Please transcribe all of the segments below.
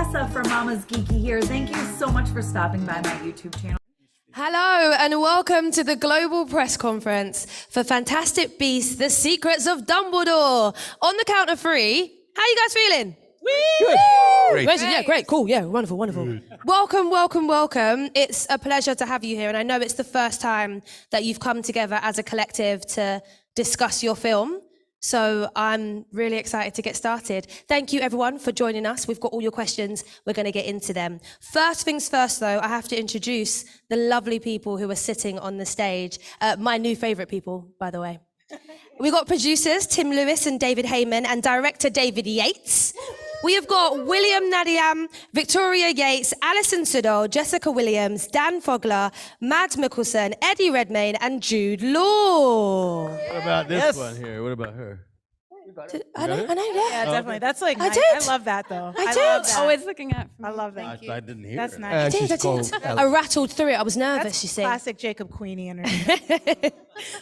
Tessa from MamasGeeky here. Thank you so much for stopping by my YouTube channel. Hello and welcome to the global press conference for Fantastic Beasts: The Secrets of Dumbledore. On the count of 3, how are you guys feeling? Great. Yeah, great, cool, yeah, wonderful. Welcome. It's a pleasure to have you here, and I know it's the first time that you've come together as a collective to discuss your film. So I'm really excited to get started. Thank you everyone for joining us. We've got all your questions. We're going to get into them. First things first though, I have to introduce the lovely people who are sitting on the stage. My new favorite people, by the way. We've got producers Tim Lewis and David Heyman and director David Yates. We have got William Nadlyam, Victoria Yeates, Alison Sudol, Jessica Williams, Dan Fogler, Mads Mikkelsen, Eddie Redmayne, and Jude Law. What about this one here? What about her? I know that. Yeah, definitely. That's like I nice. did. I love that though. I love did. that. Always looking up. I love that. I didn't hear That's it. nice. I did. I rattled through it. I was nervous, That's you see. classic Jacob Queenie energy.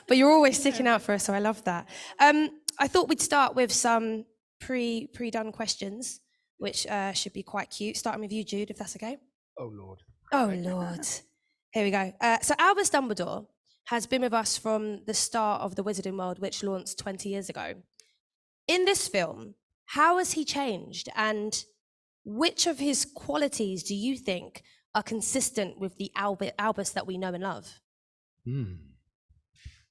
But you're always sticking out for us, so I love that. I thought we'd start with some pre-done questions, which should be quite cute. Starting with you, Jude, if that's okay. Oh, Lord. Oh, Lord. Here we go. So Albus Dumbledore has been with us from the start of the Wizarding World, which launched 20 years ago. In this film, how has he changed? And which of his qualities do you think are consistent with the Albus that we know and love?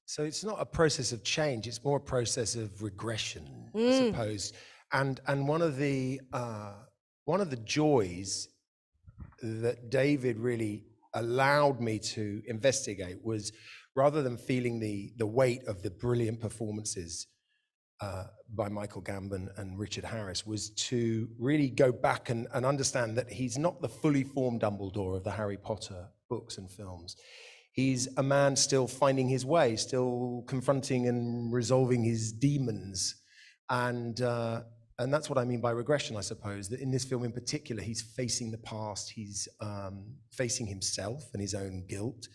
So it's not a process of change, it's more a process of regression, I suppose. And one of the joys that David really allowed me to investigate was, rather than feeling the weight of the brilliant performances by Michael Gambon and Richard Harris, was to really go back and understand that he's not the fully formed Dumbledore of the Harry Potter books and films. He's a man still finding his way, still confronting and resolving his demons. And that's what I mean by regression, I suppose, that in this film in particular, he's facing the past, he's facing himself and his own guilt.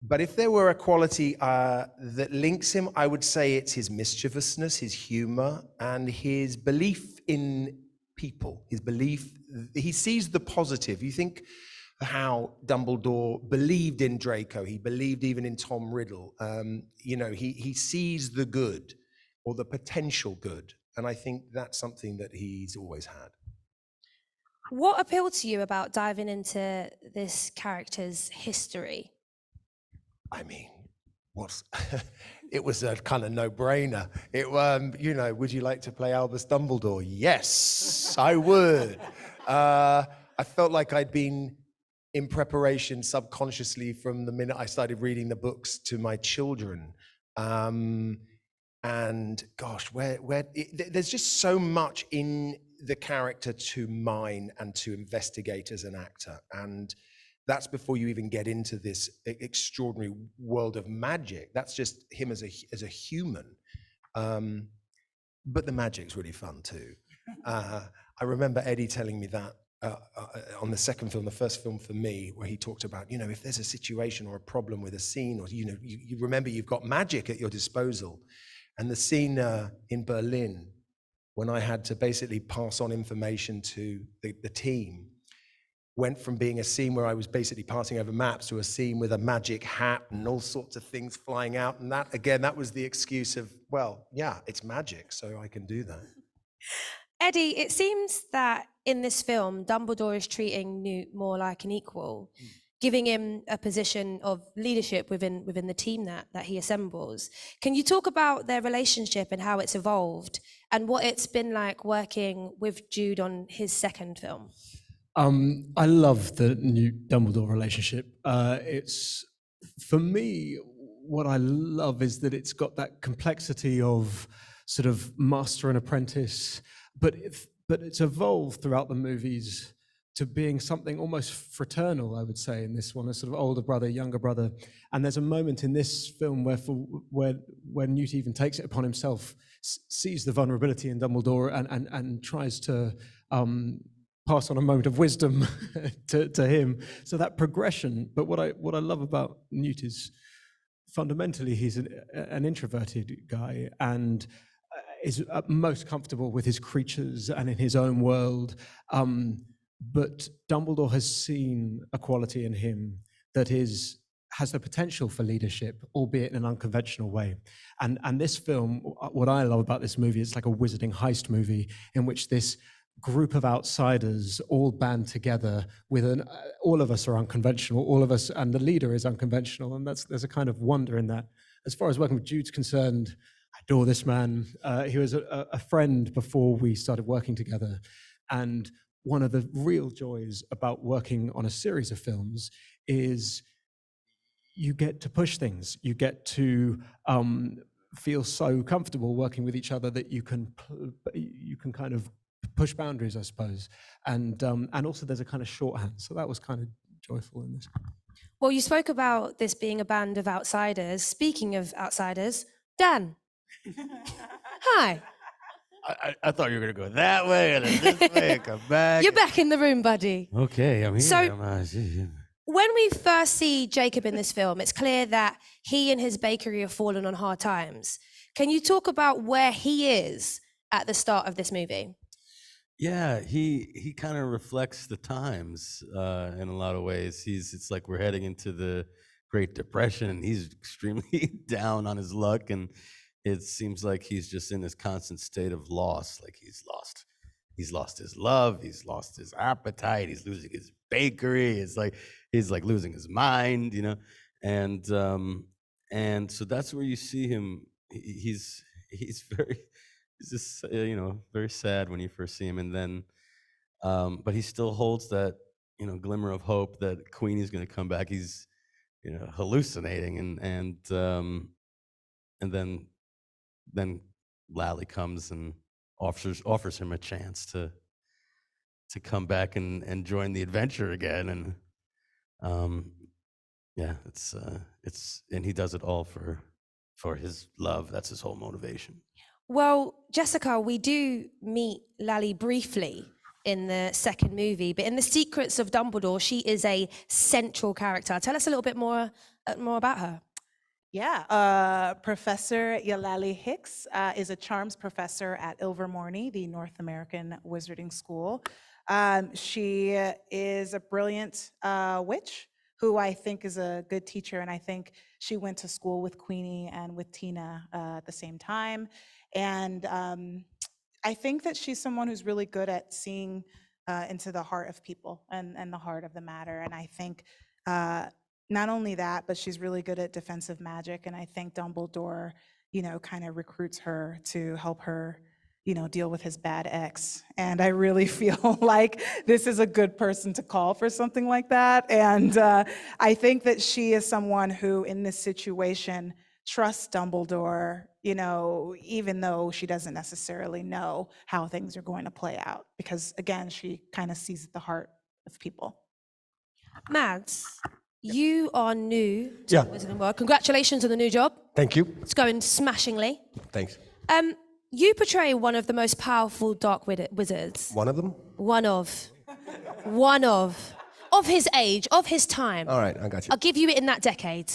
But if there were a quality that links him, I would say it's his mischievousness, his humor, and his belief in people, his belief, he sees the positive. You think how Dumbledore believed in Draco, he believed even in Tom Riddle. He sees the good, or the potential good. And I think that's something that he's always had. What appealed to you about diving into this character's history? I mean, it was a kind of no-brainer. Would you like to play Albus Dumbledore? Yes, I would. I felt like I'd been in preparation subconsciously from the minute I started reading the books to my children. And gosh, there's just so much in the character to mine and to investigate as an actor. And that's before you even get into this extraordinary world of magic. That's just him as a human. But the magic's really fun too. I remember Eddie telling me that on the second film, the first film for me, where he talked about, if there's a situation or a problem with a scene, or, you remember you've got magic at your disposal. And the scene in Berlin, when I had to basically pass on information to the team, went from being a scene where I was basically passing over maps to a scene with a magic hat and all sorts of things flying out. And that was the excuse of, well, yeah, it's magic, so I can do that. Eddie, it seems that in this film, Dumbledore is treating Newt more like an equal, giving him a position of leadership within the team that he assembles. Can you talk about their relationship and how it's evolved, and what it's been like working with Jude on his second film? I love the Newt Dumbledore relationship. It's, for me, what I love is that it's got that complexity of sort of master and apprentice, but it's evolved throughout the movies to being something almost fraternal, I would say, in this one, a sort of older brother, younger brother. And there's a moment in this film where Newt even takes it upon himself, sees the vulnerability in Dumbledore and tries to pass on a moment of wisdom to him. So that progression. But what I love about Newt is fundamentally he's an introverted guy and is most comfortable with his creatures and in his own world. but Dumbledore has seen a quality in him that has the potential for leadership, albeit in an unconventional way. And this film, what I love about this movie, it's like a wizarding heist movie in which this group of outsiders all band together with all of us are unconventional, all of us, and the leader is unconventional, and there's a kind of wonder in that. As far as working with Jude's concerned, I adore this man. He was a friend before we started working together, and one of the real joys about working on a series of films is you get to push things. You get to feel so comfortable working with each other that you can kind of push boundaries, I suppose. And also there's a kind of shorthand. So that was kind of joyful in this. Well, you spoke about this being a band of outsiders. Speaking of outsiders, Dan. Hi. I thought you were going to go that way and then this way and come back. You're back in the room, buddy. Okay, I'm here. So- When we first see Jacob in this film, it's clear that he and his bakery have fallen on hard times. Can you talk about where he is at the start of this movie? Yeah, he kind of reflects the times in a lot of ways. It's like we're heading into the Great Depression, and he's extremely down on his luck, and it seems like he's just in this constant state of loss. Like he's lost his love, he's lost his appetite, he's losing his bakery. It's like he's like losing his mind, you know, and so that's where you see him. He's just very sad when you first see him, and then but he still holds that glimmer of hope that Queenie's going to come back. He's hallucinating, and then Lally comes and offers him a chance to come back and join the adventure again, and it's and he does it all for his love. That's his whole motivation. Well, Jessica, we do meet Lally briefly in the second movie, but in The Secrets of Dumbledore, she is a central character. Tell us a little bit more about her. Yeah, Professor Eulalie Hicks is a charms professor at Ilvermorny, the North American wizarding school. She is a brilliant witch who I think is a good teacher, and I think she went to school with Queenie and with Tina at the same time. And I think that she's someone who's really good at seeing into the heart of people and the heart of the matter. And I think not only that, but she's really good at defensive magic. And I think Dumbledore, kind of recruits her to help her, deal with his bad ex. And I really feel like this is a good person to call for something like that. And I think that she is someone who, in this situation, trusts Dumbledore, even though she doesn't necessarily know how things are going to play out. Because again, she kind of sees the heart of people. Mads, you are new to the Wizarding World. Congratulations on the new job. Thank you. It's going smashingly. Thanks. You portray one of the most powerful dark wizards. One of them? One of his age, of his time. All right, I got you. I'll give you it in that decade.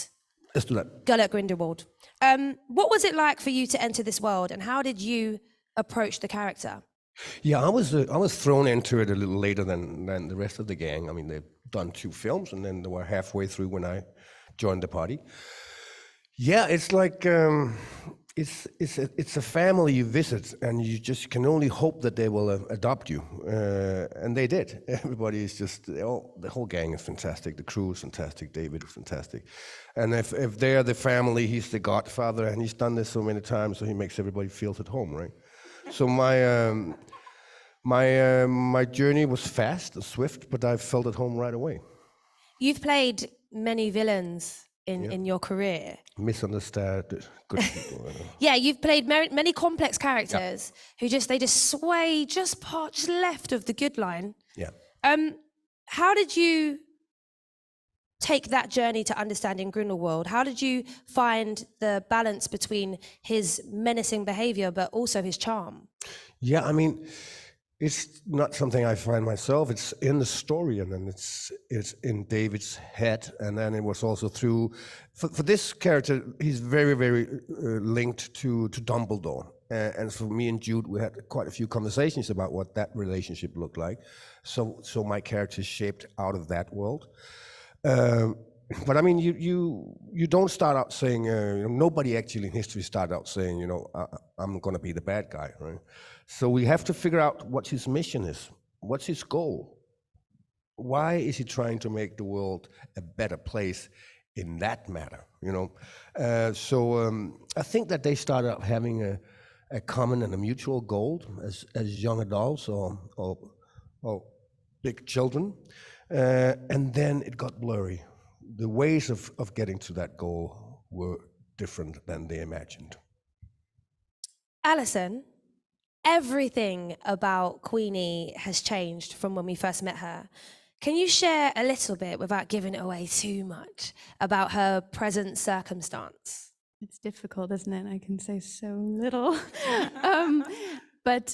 Let's do that. Grindelwald. What was it like for you to enter this world, and how did you approach the character? Yeah, I was thrown into it a little later than the rest of the gang. I mean, they've done 2 films, and then they were halfway through when I joined the party. Yeah, it's like it's a family you visit, and you just can only hope that they will adopt you, and they did. Everybody is just the whole gang is fantastic. The crew is fantastic. David is fantastic, and if they're the family, he's the godfather, and he's done this so many times, so he makes everybody feel at home, right? So my journey was fast and swift, but I felt at home right away. You've played many villains in your career. Misunderstood good people. Yeah, you've played many complex characters who just sway just left of the good line. Yeah. How did you take that journey to understanding Grindelwald? How did you find the balance between his menacing behavior but also his charm? Yeah, I mean, it's not something I find myself. It's in the story, and then it's in David's head, and then it was also through. For this character, he's very, very linked to Dumbledore, And for me and Jude, we had quite a few conversations about what that relationship looked like. So my character is shaped out of that world. But I mean, you don't start out saying, nobody actually in history started out saying, I'm going to be the bad guy, right? So we have to figure out what his mission is. What's his goal? Why is he trying to make the world a better place in that matter, So I think that they start out having a common and a mutual goal as young adults or big children. And then it got blurry. The ways of getting to that goal were different than they imagined. Alison, everything about Queenie has changed from when we first met her. Can you share a little bit, without giving it away too much, about her present circumstance? It's difficult, isn't it? I can say so little. So at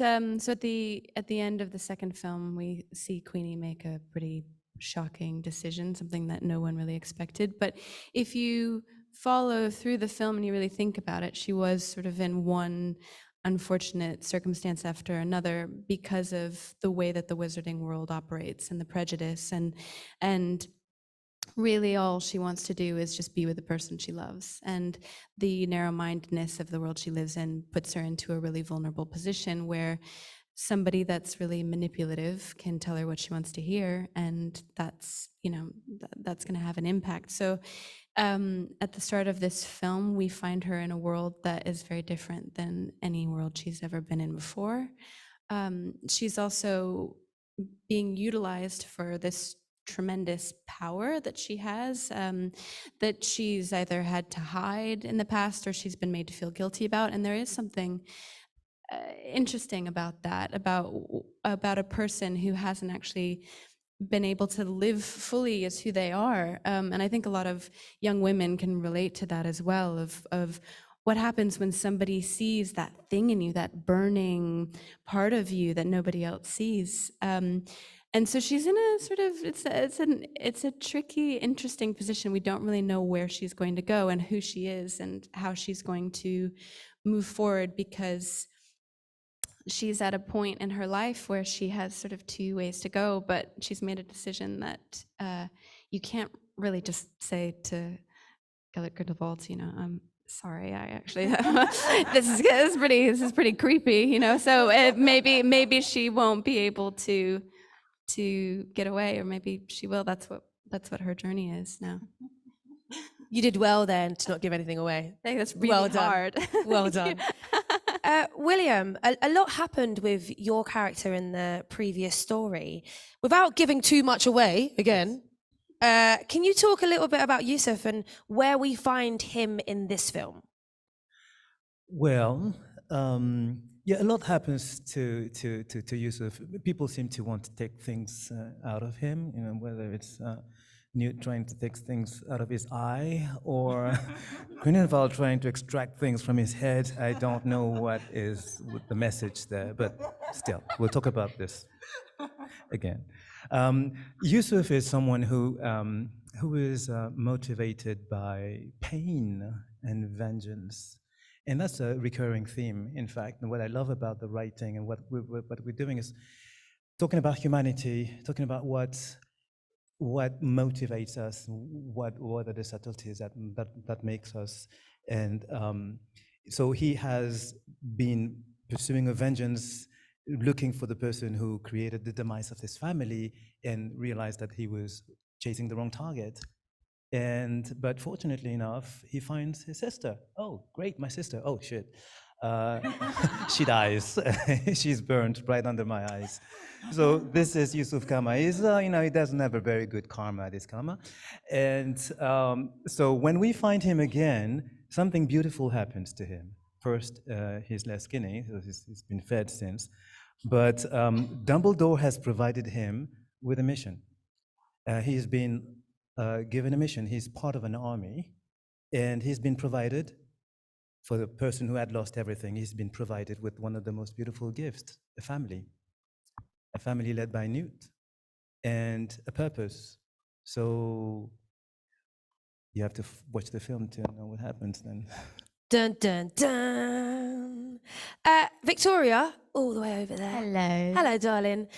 the end of the second film, we see Queenie make a pretty shocking decision, something that no one really expected. But if you follow through the film and you really think about it, she was sort of in one unfortunate circumstance after another because of the way that the wizarding world operates and the prejudice, and really all she wants to do is just be with the person she loves. And the narrow-mindedness of the world she lives in puts her into a really vulnerable position where somebody that's really manipulative can tell her what she wants to hear, and that's going to have an impact. So at the start of this film, we find her in a world that is very different than any world she's ever been in before. She's also being utilized for this tremendous power that she has, that she's either had to hide in the past or she's been made to feel guilty about. And there is something interesting about that, about a person who hasn't actually been able to live fully as who they are. And I think a lot of young women can relate to that as well, of what happens when somebody sees that thing in you, that burning part of you that nobody else sees. And so she's in a sort of, it's a tricky, interesting position. We don't really know where she's going to go and who she is and how she's going to move forward, because she's at a point in her life where she has sort of two ways to go, but she's made a decision that you can't really just say to Grindelwald, I'm sorry, I actually, this is pretty creepy, so maybe she won't be able to get away, or maybe she will. That's what her journey is now. You did well then to not give anything away. I think that's really Well done. hard. Well done. William, a lot happened with your character in the previous story. Without giving too much away, again, can you talk a little bit about Yusuf and where we find him in this film? Well, a lot happens to Yusuf. People seem to want to take things out of him, whether it's Newt trying to take things out of his eye, or Grindelwald trying to extract things from his head. I don't know what is the message there, but still, we'll talk about this again. Yusuf is someone who is motivated by pain and vengeance. And that's a recurring theme, in fact. And what I love about the writing and what we're doing is talking about humanity, talking about what motivates us, what are the subtleties that makes us. And so he has been pursuing a vengeance, looking for the person who created the demise of his family, and realized that he was chasing the wrong target. But fortunately enough, he finds his sister. Oh, great, my sister. Oh, shit. She dies. She's burnt right under my eyes. So this is Yusuf Karma. He's, he doesn't have a very good karma, this karma. And so when we find him again, something beautiful happens to him. First, he's less skinny, so he's been fed since. But Dumbledore has provided him with a mission. He's been given a mission. He's part of an army, and he's been provided, for the person who had lost everything, he's been provided with one of the most beautiful gifts, a family led by Newt, and a purpose. So you have to watch the film to know what happens then. Dun, dun, dun. Victoria, all the way over there. Hello. Hello, darling.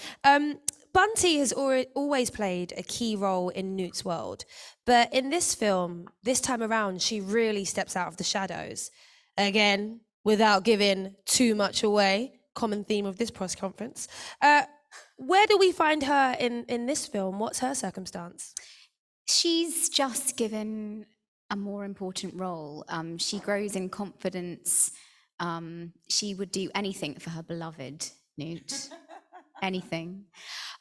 Bunty has always played a key role in Newt's world, but in this film, this time around, she really steps out of the shadows. Again, without giving too much away, common theme of this press conference. Where do we find her in this film? What's her circumstance? She's just given a more important role. She grows in confidence. She would do anything for her beloved, Newt. Anything.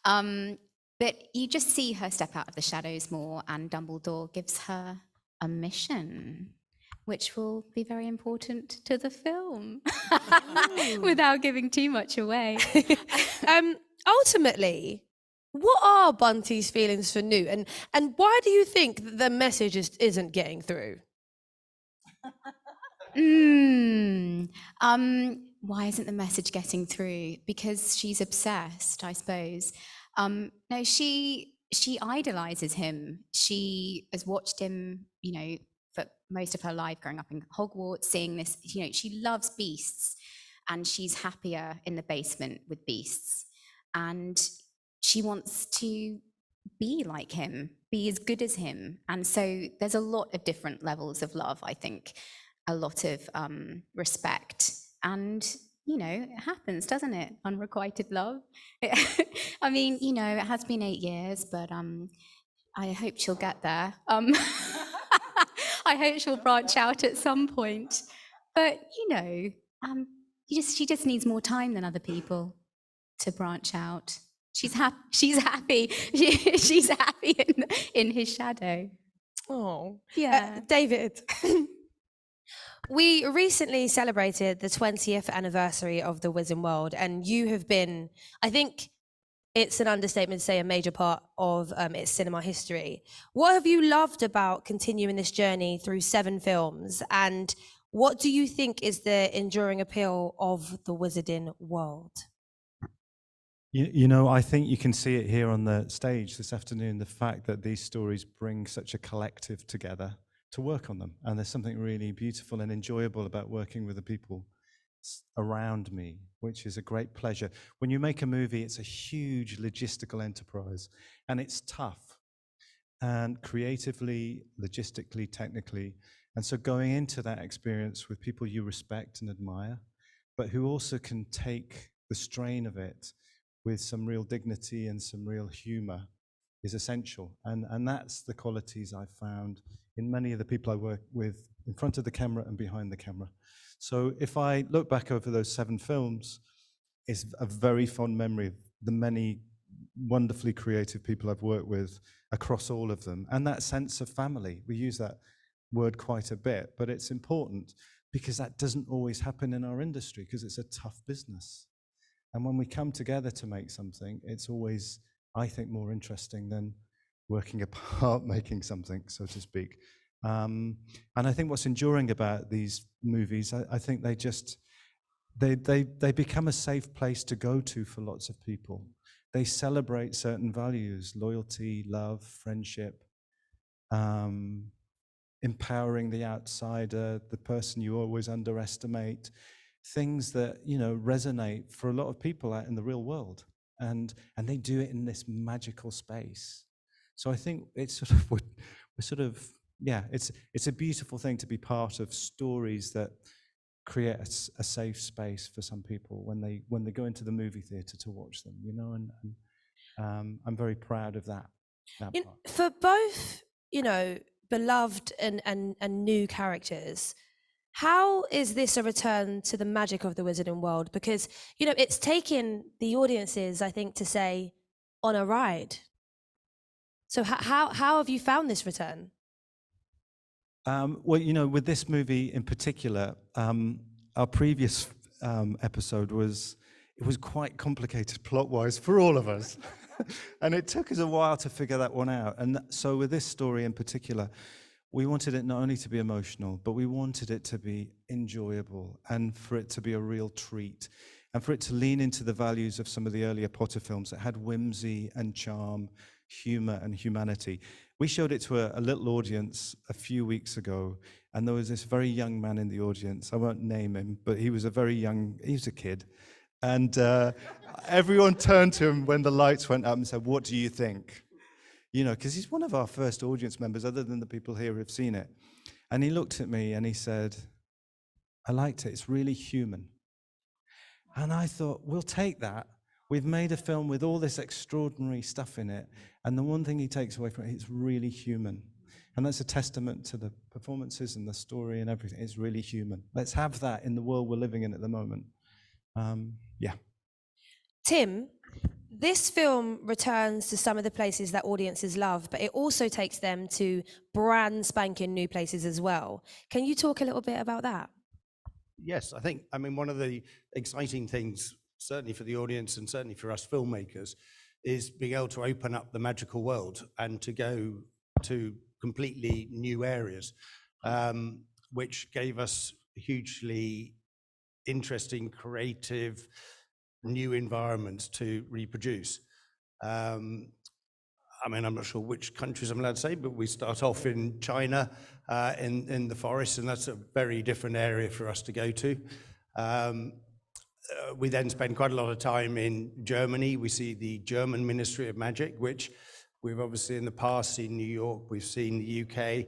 But you just see her step out of the shadows more, and Dumbledore gives her a mission, which will be very important to the film, without giving too much away. Ultimately, what are Bunty's feelings for Newt, and why do you think that the message isn't getting through? Why isn't the message getting through? Because she's obsessed, I suppose. No, she idolizes him. She has watched him, for most of her life, growing up in Hogwarts, seeing this, she loves beasts, and she's happier in the basement with beasts. And she wants to be like him, be as good as him. And so there's a lot of different levels of love, I think, a lot of respect. And, it happens, doesn't it? Unrequited love. I mean, it has been 8 years, but I hope she'll get there. I hope she'll branch out at some point. But, she just needs more time than other people to branch out. She's happy. She's happy in his shadow. Oh, Yeah. David. We recently celebrated the 20th anniversary of the Wizarding World, and you have been, I think it's an understatement to say, a major part of its cinema history. What have you loved about continuing this journey through 7 films, and what do you think is the enduring appeal of the Wizarding World? I think you can see it here on the stage this afternoon, the fact that these stories bring such a collective together to work on them. And there's something really beautiful and enjoyable about working with the people around me, which is a great pleasure. When you make a movie, it's a huge logistical enterprise, and it's tough, and creatively, logistically, technically. And so going into that experience with people you respect and admire, but who also can take the strain of it with some real dignity and some real humor is essential. And that's the qualities I've found in many of the people I work with in front of the camera and behind the camera. So if I look back over those 7 films, it's a very fond memory of the many wonderfully creative people I've worked with across all of them. And that sense of family, we use that word quite a bit, but it's important because that doesn't always happen in our industry because it's a tough business. And when we come together to make something, it's always, I think, more interesting than working apart making something, so to speak. And I think what's enduring about these movies, I think they become a safe place to go to for lots of people. They celebrate certain values: loyalty, love, friendship, empowering the outsider, the person you always underestimate, things that resonate for a lot of people out in the real world, and they do it in this magical space. So I think it's it's a beautiful thing to be part of stories that create a safe space for some people when they go into the movie theater to watch them, and I'm very proud of that part. For both, beloved and new characters, how is this a return to the magic of the Wizarding World? Because, it's taken the audiences, I think, to say, on a ride. So how have you found this return? Well, with this movie in particular, our previous episode was quite complicated plot-wise for all of us. And it took us a while to figure that one out. And so with this story in particular, we wanted it not only to be emotional, but we wanted it to be enjoyable and for it to be a real treat. and for it to lean into the values of some of the earlier Potter films that had whimsy and charm, humor and humanity. We showed it to a little audience a few weeks ago, and there was this very young man in the audience. I won't name him, but he was a kid. And everyone turned to him when the lights went up and said, "What do you think?" You know, because he's one of our first audience members, other than the people here who've seen it. And he looked at me and he said, "I liked it, it's really human." And I thought, we'll take that. We've made a film with all this extraordinary stuff in it, and the one thing he takes away from it, it's really human. And that's a testament to the performances and the story and everything. It's really human. Let's have that in the world we're living in at the moment. Yeah. Tim, this film returns to some of the places that audiences love, but it also takes them to brand spanking new places as well. Can you talk a little bit about that? Yes, I mean, one of the exciting things, certainly for the audience and certainly for us filmmakers, is being able to open up the magical world and to go to completely new areas, which gave us hugely interesting, creative, new environments to reproduce. I mean, I'm not sure which countries I'm allowed to say, but we start off in China, in the forest, and that's a very different area for us to go to. We then spend quite a lot of time in Germany. We see the German Ministry of Magic, which we've obviously in the past seen New York, we've seen the UK,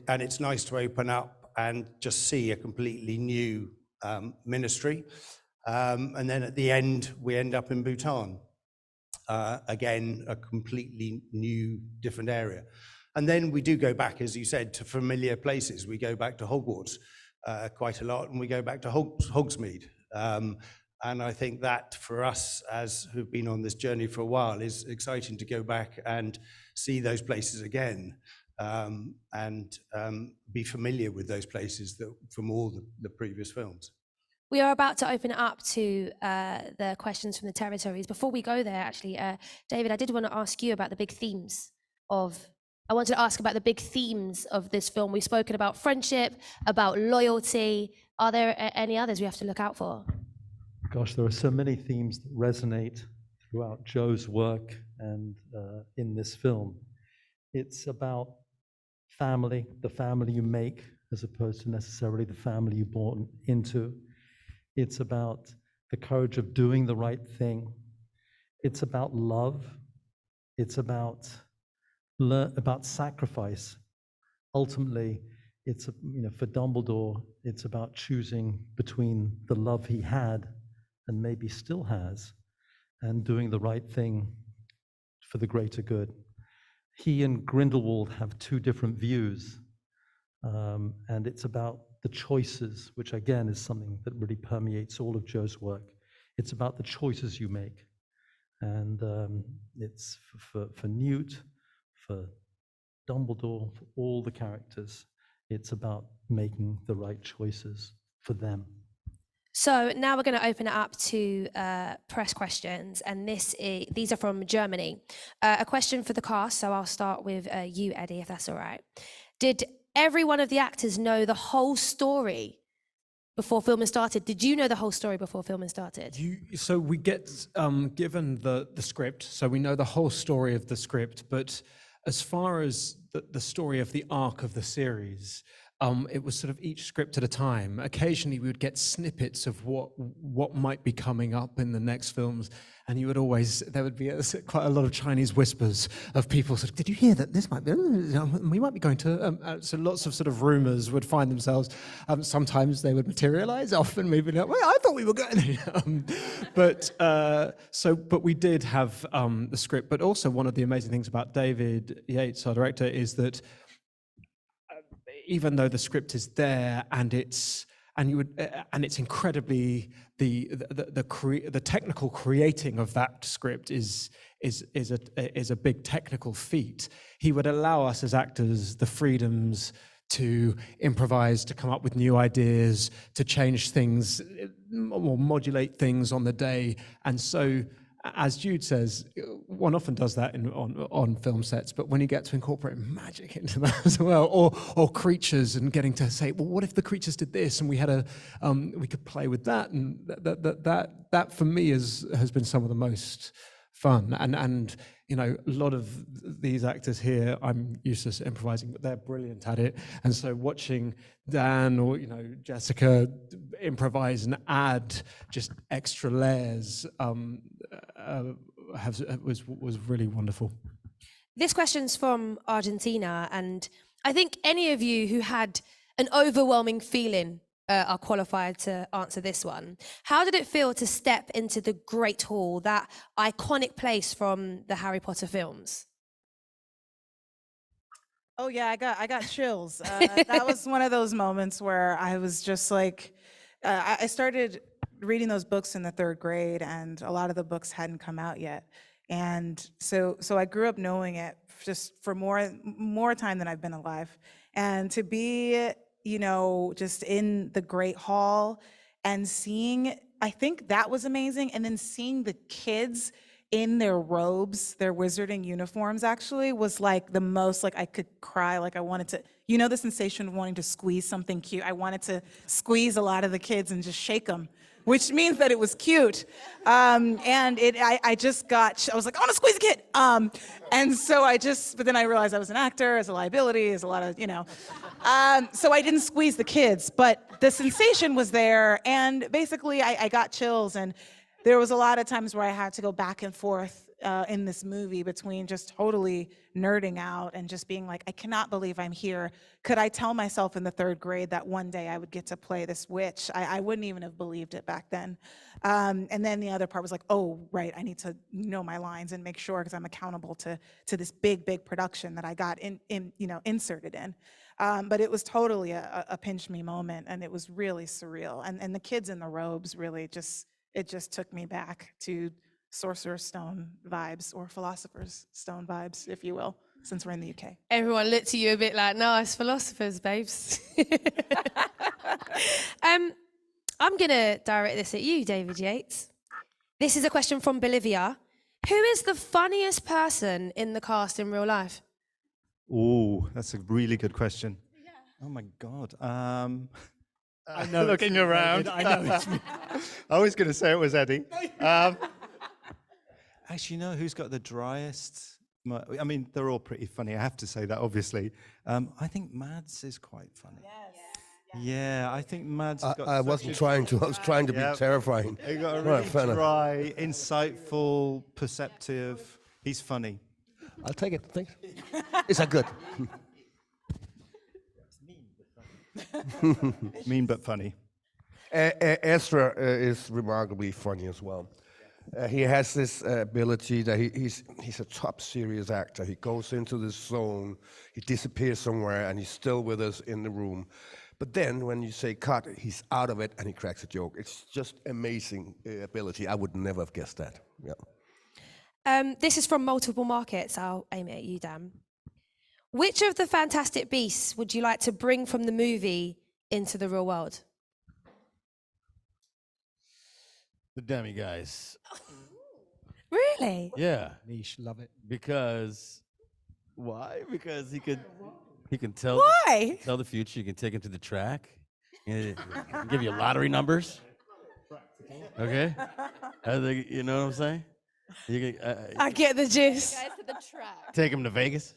and it's nice to open up and just see a completely new ministry. And then at the end, we end up in Bhutan. Again, a completely new, different area. And then we do go back, as you said, to familiar places. We go back to Hogwarts quite a lot, and we go back to Hogsmeade. And I think that for us, as who've been on this journey for a while, is exciting to go back and see those places again, and be familiar with those places from all the previous films. We are about to open it up to the questions from the territories. Before we go there, actually, David, I did want to ask you about the big themes I wanted to ask about the big themes of this film. We've spoken about friendship, about loyalty. Are there any others we have to look out for? Gosh, there are so many themes that resonate throughout Joe's work and in this film. It's about family, the family you make, as opposed to necessarily the family you're born into. It's about the courage of doing the right thing. It's about love. It's about sacrifice. Ultimately, it's for Dumbledore, it's about choosing between the love he had and maybe still has, and doing the right thing for the greater good. He and Grindelwald have two different views, and it's about the choices, which again is something that really permeates all of Joe's work. It's about the choices you make. And it's for Newt, for Dumbledore, for all the characters, it's about making the right choices for them. So now we're going to open it up to press questions, and these are from Germany. A question for the cast, so I'll start with you, Eddie, if that's all right. Did every one of the actors know the whole story before filming started? Did you know the whole story before filming started? So we get given the script, so we know the whole story of the script, but as far as the story of the arc of the series, it was sort of each script at a time. Occasionally we would get snippets of what might be coming up in the next films, and there would be quite a lot of Chinese whispers of people sort of, did you hear that this might be, we might be going to, so lots of sort of rumors would find themselves, sometimes they would materialize, often we'd be like, well, I thought we were going, but we did have the script. But also one of the amazing things about David Yates, our director, is that even though the script is there and it's incredibly the technical creating of that script is a big technical feat, he would allow us as actors the freedoms to improvise, to come up with new ideas, to change things or modulate things on the day. And so as Jude says, one often does that on film sets, but when you get to incorporate magic into that as well, or creatures, and getting to say, well, what if the creatures did this, and we had we could play with that, and that for me has been some of the most fun. And a lot of these actors here, I'm used to improvising, but they're brilliant at it. And so watching Dan or Jessica improvise and add just extra layers was really wonderful. This question's from Argentina, and I think any of you who had an overwhelming feeling are qualified to answer this one. How did it feel to step into the Great Hall, that iconic place from the Harry Potter films? Oh yeah, I got chills. That was one of those moments where I was just like, I started reading those books in the 3rd grade, and a lot of the books hadn't come out yet. And so I grew up knowing it just for more time than I've been alive. And to be, just in the Great Hall and seeing, I think that was amazing. And then seeing the kids in their robes, their wizarding uniforms, actually was like the most, like I could cry, like I wanted to, the sensation of wanting to squeeze something cute. I wanted to squeeze a lot of the kids and just shake them, which means that it was cute. And I was like, I want to squeeze a kid. And so but then I realized I was an actor, as a liability, as a lot of, so I didn't squeeze the kids, but the sensation was there. And basically I got chills, and there was a lot of times where I had to go back and forth in this movie between just totally nerding out and just being like, I cannot believe I'm here. Could I tell myself in the 3rd grade that one day I would get to play this witch? I wouldn't even have believed it back then. And then the other part was like, oh, right, I need to know my lines and make sure, because I'm accountable to this big production that I got inserted in. But it was totally a pinch me moment, and it was really surreal. And the kids in the robes really it just took me back to Sorcerer's Stone vibes, or Philosopher's Stone vibes, if you will, since we're in the UK. Everyone looked at you a bit like, no, it's philosophers, babes. I'm going to direct this at you, David Yates. This is a question from Bolivia. Who is the funniest person in the cast in real life? Oh, that's a really good question. Yeah. Oh my God. I know. Looking around. I know it's me. I was going to say it was Eddie. Actually, who's got the driest? I mean, they're all pretty funny. I have to say that, obviously. I think Mads is quite funny. Yes. Yeah, I think Mads has got. I wasn't trying to. I was trying to be terrifying. He got a really dry, insightful, perceptive. He's funny. I'll take it. Thanks. Is that good? Mean but funny. Ezra is remarkably funny as well. He has this ability that he's a top serious actor. He goes into this zone, he disappears somewhere, and he's still with us in the room. But then when you say cut, he's out of it and he cracks a joke. It's just amazing ability. I would never have guessed that. Yeah. This is from multiple markets. I'll aim it at you, Dan. Which of the Fantastic Beasts would you like to bring from the movie into the real world? The demi guys. Really? Yeah. Niche, love it. Because why? Because he can tell. Why? Tell the future. You can take him to the track. Give you lottery numbers. Okay. You know what I'm saying? You can, I get the gist. Guys to the track. take him to Vegas.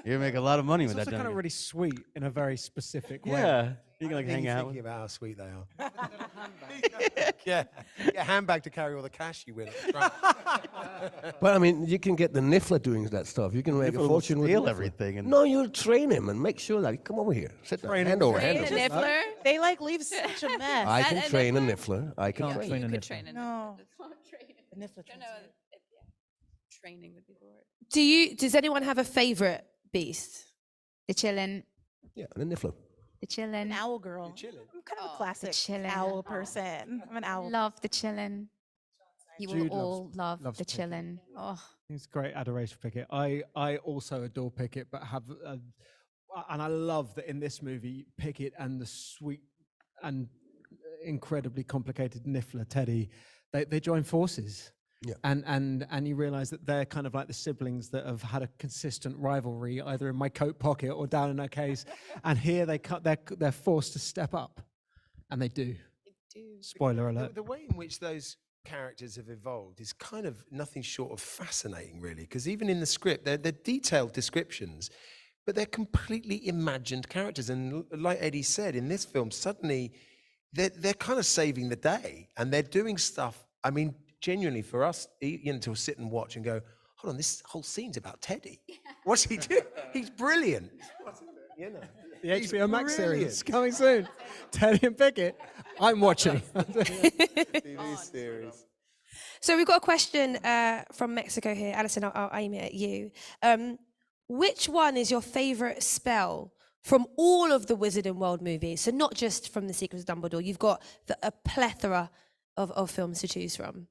You make a lot of money It's with that. also kind of really sweet in a very specific way. Yeah. You can hang out. Thinking about how sweet they are. Yeah, get a handbag to carry all the cash you win. But I mean, you can get the Niffler doing that stuff. You can make a fortune with steal Niffler. everything. And No, you'll train him and make sure that come over here. Sit down. Hand over, hand over. Niffler? They leave such a mess. I can train a Niffler. I can train. train a Could Niffler. train a No. Niffler. The Niffler No, trains you. training would be boring. Does anyone have a favorite beast? The chillin'. Yeah, the Niffler. The chillin'. An owl girl. I'm kind of a classic chillin'. owl person. I'm an owl. Love the chillin'. You will Jude all love loves the Pickett. chillin'. Oh, It's great adoration for Pickett. I also adore Pickett, but and I love that in this movie, Pickett and the sweet and incredibly complicated Niffler, Teddy, they join forces. Yeah. And you realize that they're kind of like the siblings that have had a consistent rivalry, either in my coat pocket or down in a case. And here they're forced to step up, and they do. Spoiler alert. The way in which those characters have evolved is kind of nothing short of fascinating, really, because even in the script, they're detailed descriptions, but they're completely imagined characters. And like Eddie said, in this film, suddenly they're kind of saving the day, and they're doing stuff, I mean, genuinely for us, to sit and watch and go, hold on, this whole scene's about Teddy. What's he doing? He's brilliant. You know. The HBO Max series coming soon. Teddy and Pickett. I'm watching. TV series. So we've got a question from Mexico here. Alison, I'll aim it at you. Which one is your favorite spell from all of the Wizarding World movies? So not just from The Secrets of Dumbledore. You've got a plethora of films to choose from.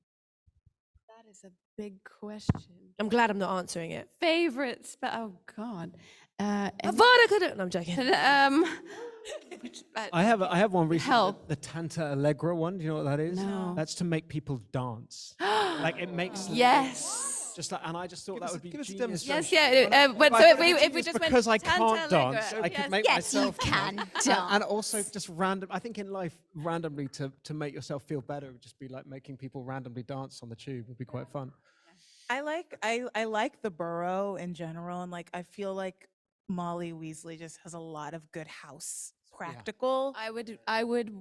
That is a big question. I'm glad I'm not answering it. Favorite spell? Oh God. Avada Kedavra. No, I'm joking. I have one recently. Help. The Tanta Allegra one. Do you know what that is? No. That's to make people dance. Like it makes them Yes. just like, and I just thought that would be genius. Yes, yeah. But so if we just went because I Tanta can't Allegra, dance, I could make Yes, myself you can dance. dance. And also just random. I think in life, randomly to make yourself feel better would just be like making people randomly dance on the tube would be quite fun. I like the Burrow in general, and like I feel like Molly Weasley just has a lot of good house practical. I would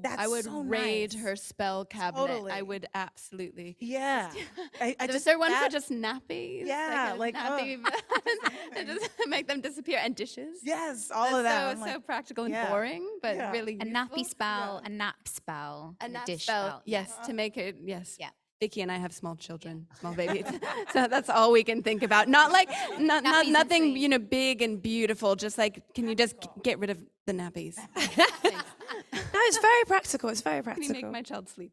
That's so raid nice. her spell cabinet. I Totally. would absolutely. Yeah. Is there one for just nappies? Yeah, like, like, a nappy, and just make them disappear, and dishes. Yes, all of that. I'm So like, practical and yeah. boring, but Yeah. really A nappy useful. spell, a nap spell, A and nap dish spell, spell. yes, to make it, yes. Yeah. Vicky and I have small children, small babies, so that's all we can think about. Not like, Nappies and nothing, sleep. big and beautiful. Just like, can you just get rid of the nappies? No, it's very practical. It's very Can practical. you make my child sleep?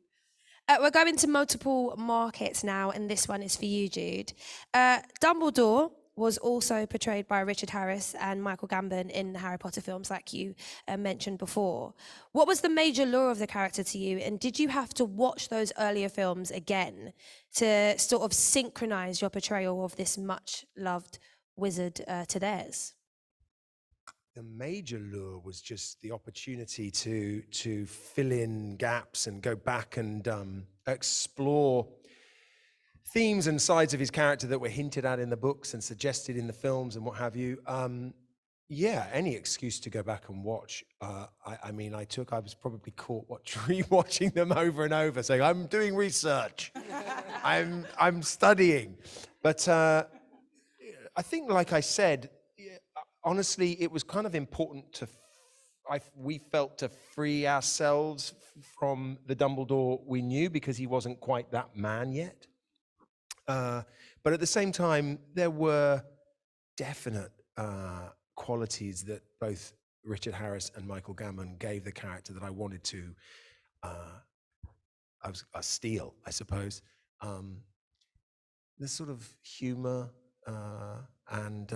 We're going to multiple markets now, and this one is for you, Jude. Dumbledore was also portrayed by Richard Harris and Michael Gambon in the Harry Potter films, like you mentioned before. What was the major lure of the character to you, and did you have to watch those earlier films again to sort of synchronize your portrayal of this much-loved wizard to theirs? The major lure was just the opportunity to fill in gaps and go back and explore themes and sides of his character that were hinted at in the books and suggested in the films and what have you. Yeah, any excuse to go back and watch. I mean, I was probably caught rewatching them over and over, saying, "I'm doing research, I'm studying." But I think, like I said, honestly, it was kind of important we felt to free ourselves from the Dumbledore we knew, because he wasn't quite that man yet. But at the same time, there were definite qualities that both Richard Harris and Michael Gambon gave the character that I wanted to steal, I suppose. The sort of humor and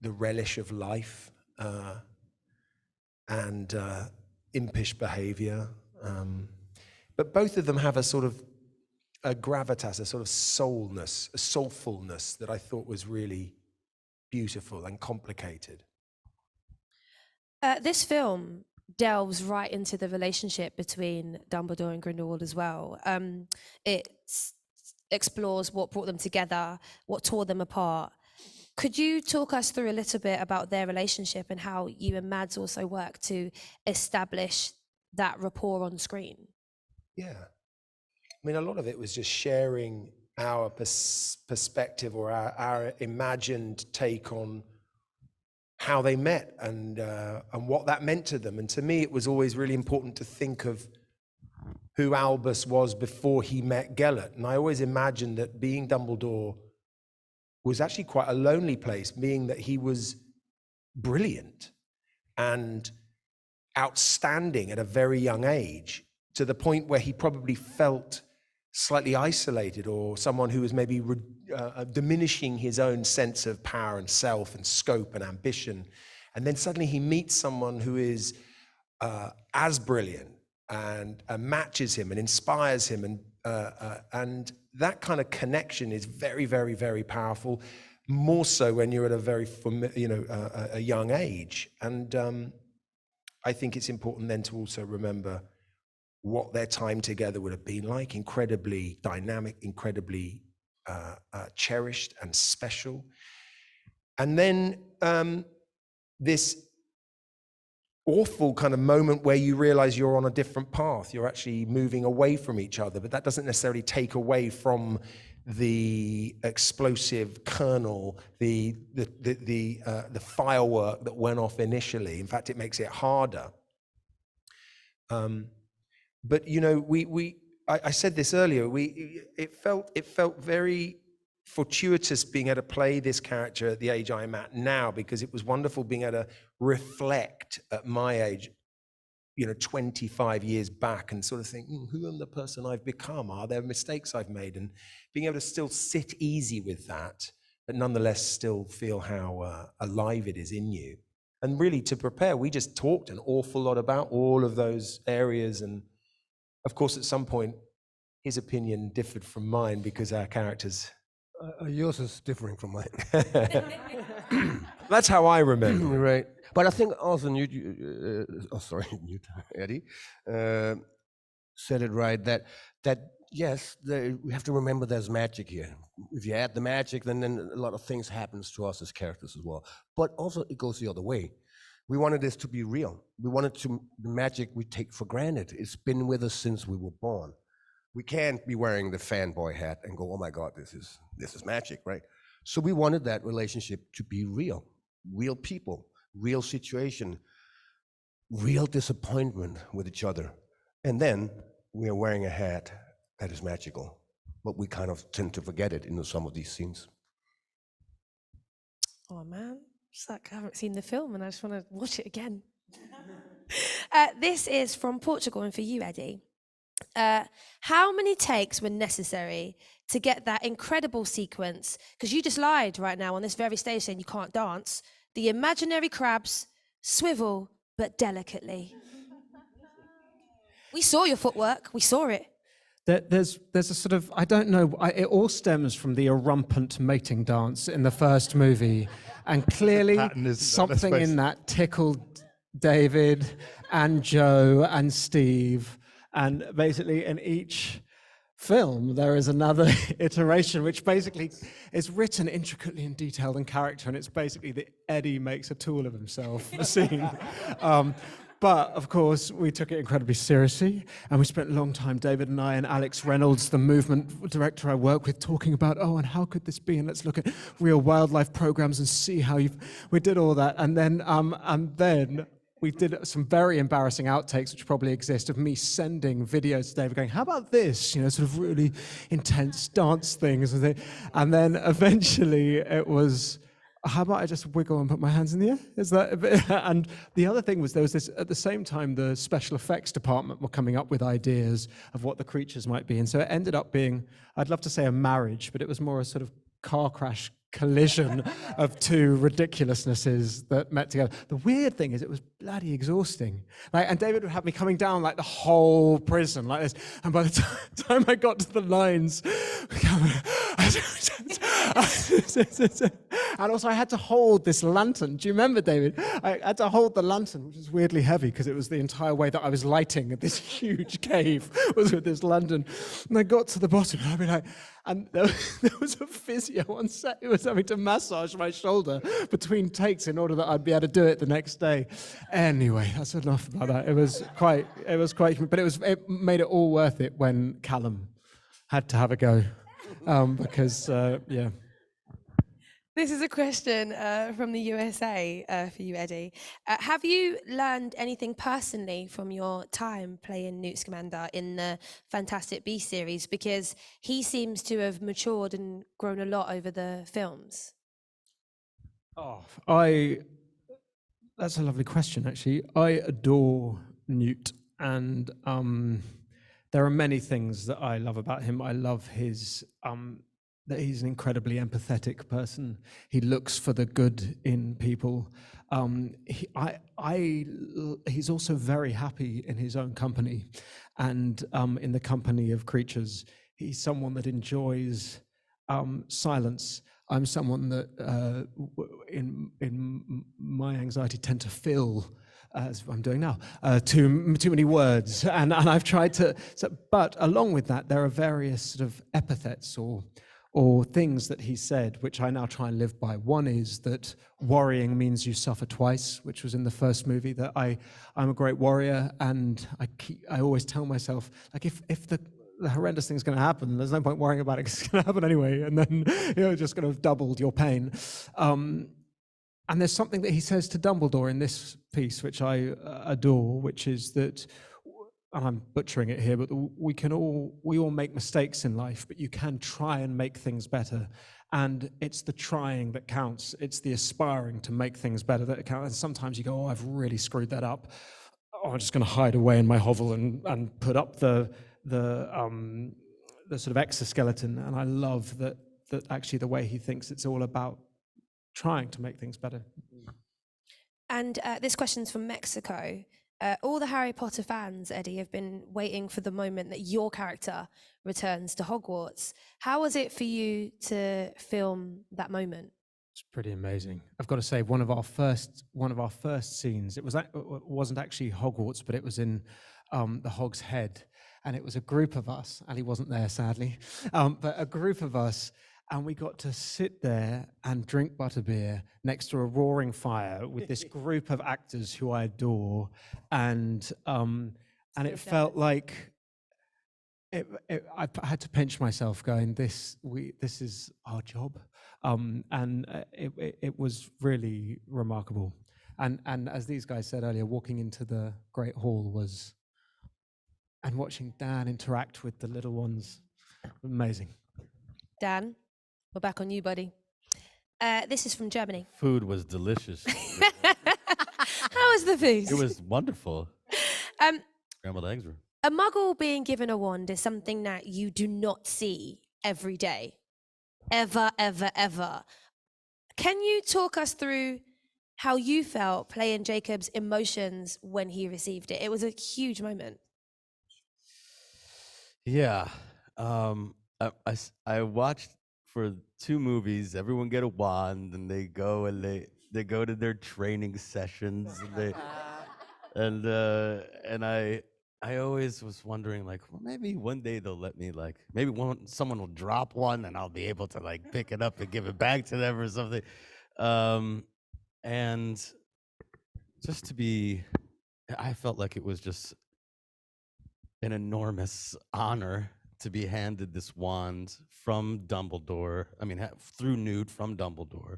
the relish of life and impish behavior. But both of them have a sort of a gravitas, a sort of soulness, a soulfulness that I thought was really beautiful and complicated. This film delves right into the relationship between Dumbledore and Grindelwald as well. It explores what brought them together, what tore them apart. Could you talk us through a little bit about their relationship and how you and Mads also work to establish that rapport on screen? Yeah. I mean, a lot of it was just sharing our perspective or our imagined take on how they met and what that meant to them. And to me, it was always really important to think of who Albus was before he met Gellert. And I always imagined that being Dumbledore was actually quite a lonely place, being that he was brilliant and outstanding at a very young age, to the point where he probably felt slightly isolated, or someone who was maybe diminishing his own sense of power and self and scope and ambition. And then suddenly he meets someone who is as brilliant and matches him and inspires him and And that kind of connection is very, very, very powerful, more so when you're at a very, a young age. And I think it's important then to also remember what their time together would have been like, incredibly dynamic, incredibly cherished and special. And then this awful kind of moment where you realize you're on a different path, you're actually moving away from each other, but that doesn't necessarily take away from the explosive kernel, the firework that went off initially. In fact, it makes it harder. But you know, I said this earlier. It felt very fortuitous being able to play this character at the age I'm at now, because it was wonderful being able to reflect at my age, 25 years back, and sort of think, who am the person I've become? Are there mistakes I've made? And being able to still sit easy with that, but nonetheless still feel how alive it is in you. And really, to prepare, we just talked an awful lot about all of those areas. And of course, at some point, his opinion differed from mine because our characters... yours is differing from mine. That's how I remember. Right. But I think also Newt, Eddie, said it right, that yes, we have to remember there's magic here. If you add the magic, then a lot of things happens to us as characters as well. But also it goes the other way. We wanted this to be real. We wanted the magic we take for granted. It's been with us since we were born. We can't be wearing the fanboy hat and go, oh my God, this is magic, right? So we wanted that relationship to be real people, real situation, real disappointment with each other. And then we are wearing a hat that is magical, but we kind of tend to forget it in some of these scenes. Oh man, it's like I haven't seen the film and I just want to watch it again. This is from Portugal and for you, Eddie. How many takes were necessary to get that incredible sequence? Because you just lied right now on this very stage saying you can't dance. The imaginary crabs swivel, but delicately. We saw your footwork. We saw it. There's a sort of, I don't know, it all stems from the irrumpant mating dance in the first movie. And clearly something in that tickled David and Joe and Steve. And basically in each film, there is another iteration, which basically is written intricately and detailed in character. And it's basically that Eddie makes a tool of himself for scene. But of course, we took it incredibly seriously. And we spent a long time, David and I and Alex Reynolds, the movement director I work with, talking about, and how could this be? And let's look at real wildlife programs and see how we did all that. And then we did some very embarrassing outtakes, which probably exist, of me sending videos to David going, how about this? Sort of really intense dance things. And then eventually it was, how about I just wiggle and put my hands in the air? Is that a bit? And the other thing was there was this, at the same time, the special effects department were coming up with ideas of what the creatures might be. And so it ended up being, I'd love to say a marriage, but it was more a sort of car crash collision of two ridiculousnesses that met together. The weird thing is it was bloody exhausting. And David would have me coming down like the whole prison like this. And by the time I got to the lines, and also I had to hold this lantern. Do you remember, David? I had to hold the lantern, which is weirdly heavy because it was the entire way that I was lighting this huge cave was with this lantern. And I got to the bottom and I'd be like, and there was a physio on set who was having to massage my shoulder between takes in order that I'd be able to do it the next day. Anyway, that's enough about that. It was quite, but it made it all worth it when Callum had to have a go, because yeah. This is a question from the USA for you, Eddie. Have you learned anything personally from your time playing Newt Scamander in the Fantastic Beasts series? Because he seems to have matured and grown a lot over the films. That's a lovely question, actually. I adore Newt, and there are many things that I love about him. I love his that he's an incredibly empathetic person. He looks for the good in people. He's also very happy in his own company, and in the company of creatures. He's someone that enjoys silence. I'm someone that, in my anxiety, tend to fill, as I'm doing now, too many words, and I've tried to. But along with that, there are various sort of epithets or things that he said, which I now try and live by. One is that worrying means you suffer twice, which was in the first movie. That I'm a great warrior, and I always tell myself, like, if the horrendous thing's going to happen, there's no point worrying about it, 'cause it's going to happen anyway, and then you're just going to have doubled your pain. And there's something that he says to Dumbledore in this piece, which I adore, which is that, and I'm butchering it here, but we all make mistakes in life, but you can try and make things better. And it's the trying that counts. It's the aspiring to make things better that counts. And sometimes you go, oh, I've really screwed that up. Oh, I'm just going to hide away in my hovel and put up the sort of exoskeleton. And I love that actually the way he thinks it's all about trying to make things better. And this question's from Mexico. All the Harry Potter fans, Eddie, have been waiting for the moment that your character returns to Hogwarts. How was it for you to film that moment? It's pretty amazing. I've got to say, one of our first scenes. It wasn't actually Hogwarts, but it was in the Hog's Head, and it was a group of us. Ali wasn't there, sadly, but a group of us. And we got to sit there and drink butterbeer next to a roaring fire with this group of actors who I adore, and it felt like I had to pinch myself, going, "This is our job," and it was really remarkable. And as these guys said earlier, walking into the Great Hall and watching Dan interact with the little ones, amazing. Dan? We're back on you, buddy. This is from Germany. Food was delicious. How was the food? It was wonderful. Scrambled eggs were. A muggle being given a wand is something that you do not see every day. Ever, ever, ever. Can you talk us through how you felt playing Jacob's emotions when he received it? It was a huge moment. Yeah. I watched for 2 movies. Everyone get a wand, and they go to their training sessions, and I always was wondering, like, well, maybe one day they'll let me, like, maybe someone will drop one and I'll be able to, like, pick it up and give it back to them or something. And just to be, I felt like it was just an enormous honor to be handed this wand from Dumbledore. I mean, through Newt from Dumbledore.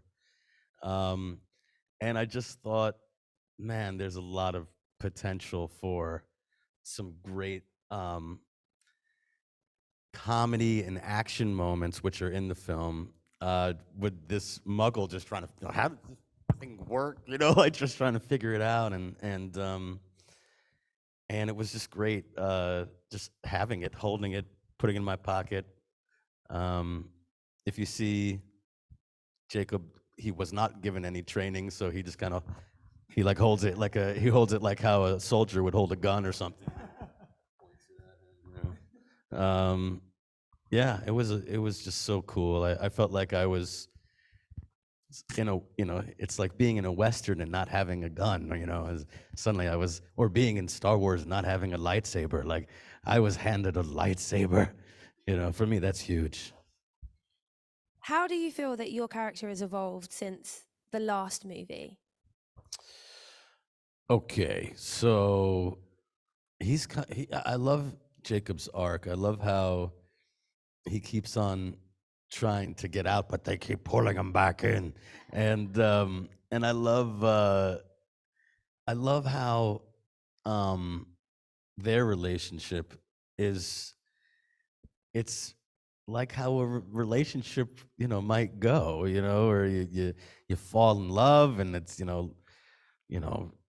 And I just thought, man, there's a lot of potential for some great comedy and action moments, which are in the film, with this Muggle just trying to, how does this thing work? Like just trying to figure it out, and it was just great, just having it, holding it, putting it in my pocket. If you see Jacob, he was not given any training, so he just kind of, he holds it like how a soldier would hold a gun or something. Yeah, it was just so cool. I felt like I was it's like being in a Western and not having a gun, suddenly I was, or being in Star Wars and not having a lightsaber. Like, I was handed a lightsaber, for me, that's huge. How do you feel that your character has evolved since the last movie? Okay, so I love Jacob's arc. I love how he keeps on trying to get out, but they keep pulling him back in, and I love how their relationship is, it's like how a relationship might go, or you fall in love, and it's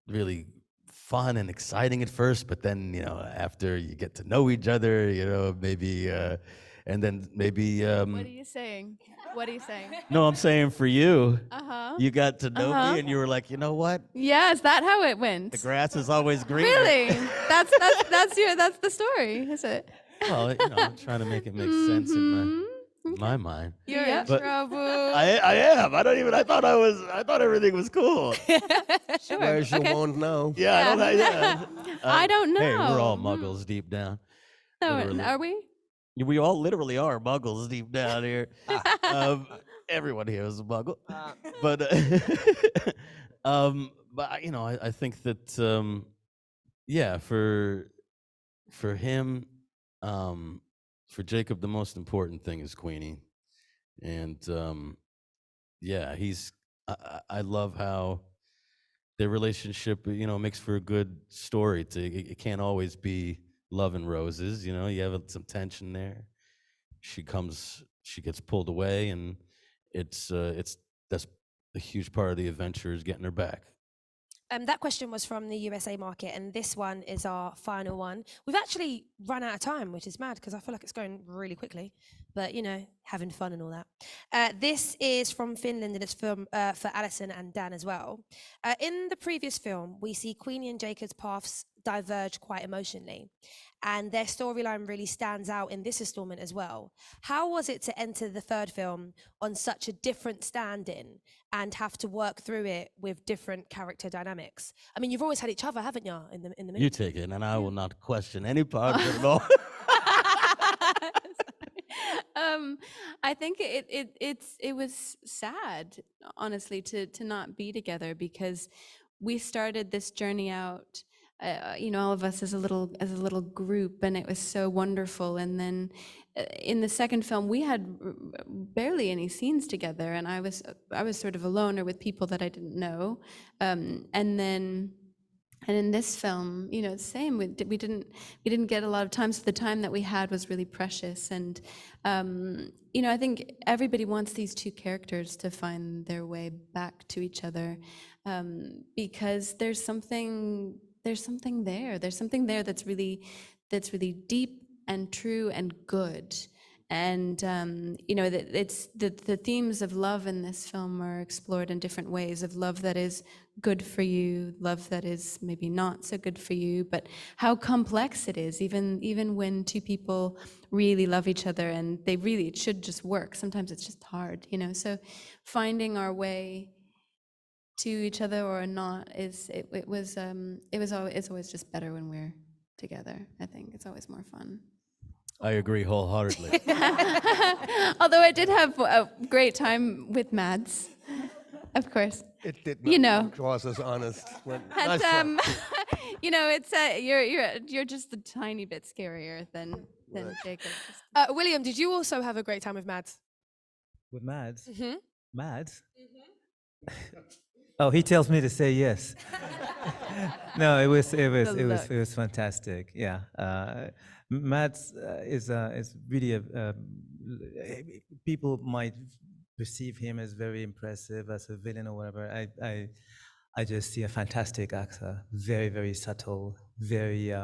really fun and exciting at first, but then after you get to know each other, maybe and then maybe. What are you saying? What are you saying? No, I'm saying for you. Uh-huh. You got to know Uh-huh. me, and you were like, you know what? Yeah, is that how it went? The grass is always greener. Really? That's the story, is it? Well, I'm trying to make it make sense in my mind. You're in But trouble. I am. I thought everything was cool. Sure. Where's your okay. wand now? Yeah, I don't. Yeah. I don't know. Hey, we're all muggles deep down. No, literally. are we? We all literally are muggles deep down here. Everyone here is a muggle. But I think that yeah, for him, for Jacob, the most important thing is Queenie, and yeah, I love how their relationship, makes for a good story. It can't always be love and roses, you have some tension there. She gets pulled away, and that's a huge part of the adventure is getting her back. That question was from the USA market, and this one is our final one. We've actually run out of time, which is mad because I feel like it's going really quickly, but having fun and all that. This is from Finland, and it's for Alison and Dan as well. In the previous film, we see Queenie and Jacob's paths diverge quite emotionally, and their storyline really stands out in this installment as well. How was it to enter the third film on such a different stand-in and have to work through it with different character dynamics? I mean, you've always had each other, haven't you, in the movie? You take it, and I will not question any part of it at all. I think it was sad, honestly, to not be together, because we started this journey out, all of us as a little group, and it was so wonderful. And then in the second film, we had barely any scenes together, and I was sort of alone or with people that I didn't know. And in this film, it's the same. We didn't get a lot of time, so the time that we had was really precious. And I think everybody wants these two characters to find their way back to each other, because there's something there. There's something there that's really deep and true and good. And it's the themes of love in this film are explored in different ways, of love that is good for you, love that is maybe not so good for you, but how complex it is, even when two people really love each other and it should just work. Sometimes it's just hard, so finding our way to each other or not it's always just better when we're together. I think it's always more fun. I agree wholeheartedly. Although I did have a great time with Mads, of course. It did not come know. across as honest. And, it's you're just a tiny bit scarier than Jacob. William, did you also have a great time with Mads? With Mads? Mm-hmm. Mads? Oh, he tells me to say yes. No, it was fantastic. Yeah, Mads is really people might perceive him as very impressive as a villain or whatever. I just see a fantastic actor, very, very subtle, very.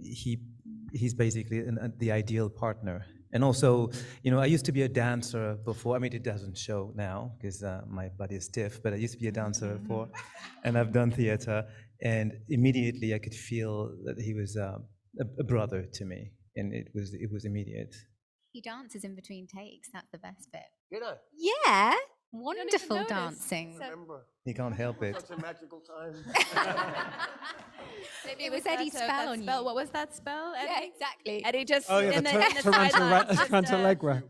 He's basically the ideal partner. And also, I used to be a dancer before. I mean, it doesn't show now because my body is stiff, but I used to be a dancer before, and I've done theater. And immediately I could feel that he was a brother to me, and it was immediate. He dances in between takes. That's the best bit. You know, Yeah, wonderful dancing. remember, He can't help it. such a magical time. It was Eddie's spell on you. What was that spell, Eddie? Yeah, exactly. Eddie just Oh yeah, in the the sidelines. Tarantellegra.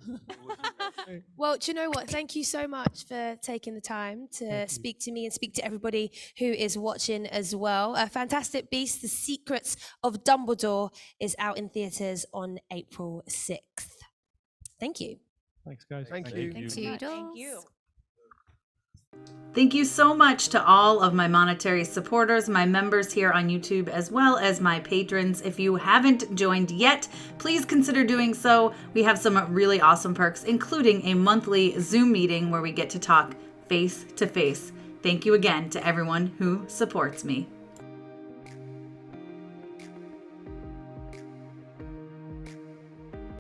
Well, do you know what? Thank you so much for taking the time to speak to me and speak to everybody who is watching as well. Fantastic Beasts: The Secrets of Dumbledore is out in theatres on April 6th. Thank you. Thanks, guys. Thank you. Thank you. Thank you so much to all of my monetary supporters, my members here on YouTube, as well as my patrons. If you haven't joined yet, please consider doing so. We have some really awesome perks, including a monthly Zoom meeting where we get to talk face to face. Thank you again to everyone who supports me.